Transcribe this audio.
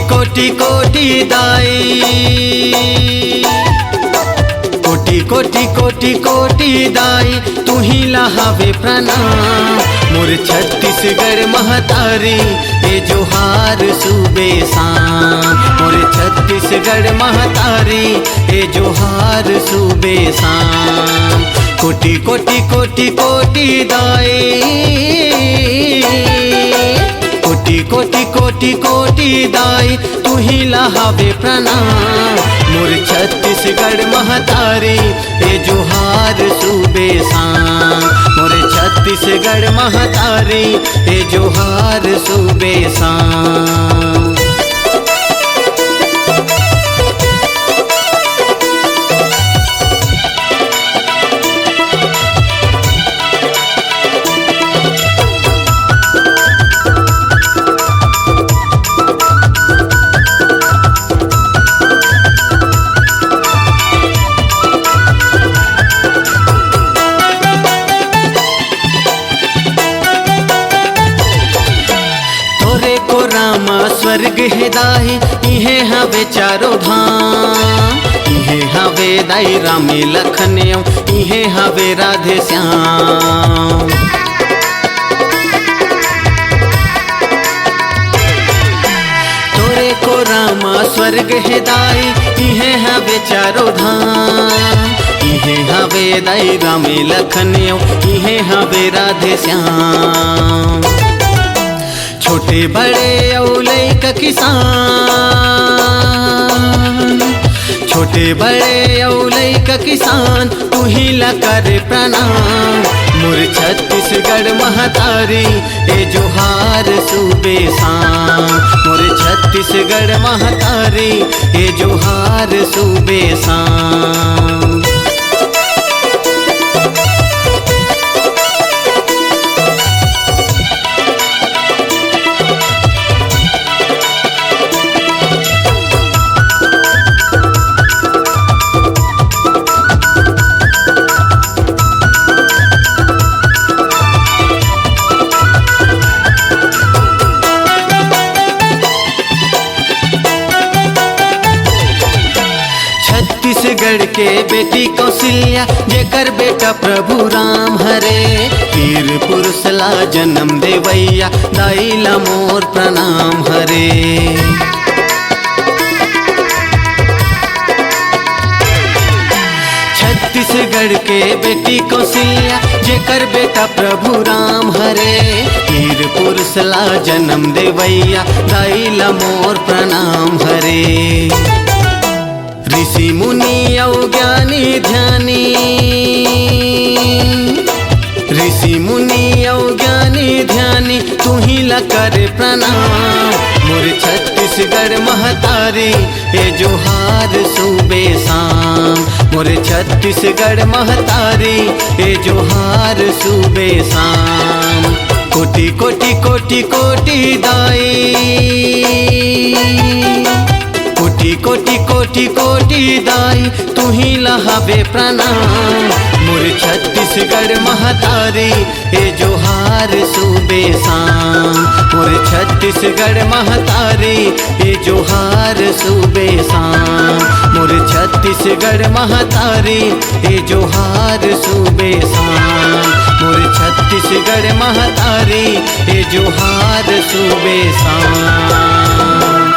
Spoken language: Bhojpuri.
कोटि कोटि दाई, कोटि कोटि कोटि कोटि दाई तू ही लहावे प्रणाम। मोर छत्तीसगढ़ महतारी ए जोहार सूबे शाम। मोर छत्तीसगढ़ महतारी ए जोहार सूबे शाम। कोटि कोटि कोटि कोटि दाई, कोटि कोटि कोटि कोटि दाई तू ही लहावे प्रणाम। मोर छत्तीसगढ़ महतारी ए जोहार सूबे शाम। मोर छत्तीसगढ़ महतारी ए जोहार सूबे शाम। स्वर्ग है दाई इहे हवे चारो धाम। इहे हवे दाई रामे लखन इहे हवे राधे श्याम। तोरे को रामा स्वर्ग है दाई इहे हवे चारो धाम। इहे हवे दाई रामे लखन इहे हवे राधे श्याम। छोटे बड़े औलैक किसान, छोटे बड़े औलैक किसान तू ही ला करे प्रणाम। मोर छत्तीसगढ़ महतारी ए जोहार सूबे शाम। मोर छत्तीसगढ़ महतारी ए जोहार सूबे शाम। छत्तीसगढ़ के बेटी कौशल्या जेकर बेटा प्रभु राम हरे। वीर पुरुष ला जन्म देवैया दाई ला मोर प्रणाम हरे। छत्तीसगढ़ के बेटी कौशल्या जेकर बेटा प्रभु राम हरे। वीर पुरुष ला जन्म देवैया दाई ला मोर प्रणाम हरे। ऋषि मुनि औ ज्ञानी ध्यानी, ऋषि मुनि औ ज्ञानी ध्यानी तू ही ला करे प्रणाम। मोर छत्तीसगढ़ महतारी ए जोहार सूबे शाम। मोर छत्तीसगढ़ महतारी ए जोहार सूबे शाम। कोटि कोटि कोटि कोटि दाई, कोटि कोटि कोटि कोटि दाई तू ही लहावे प्रणाम। मोर छत्तीसगढ़ महतारी ए जोहार सूबे शाम। मोर छत्तीसगढ़ महतारी ए जोहार सूबे शाम। मोर छत्तीसगढ़ महतारी ए जोहार सूबे शाम। मोर छत्तीसगढ़ महतारी ए जोहार सूबे शाम।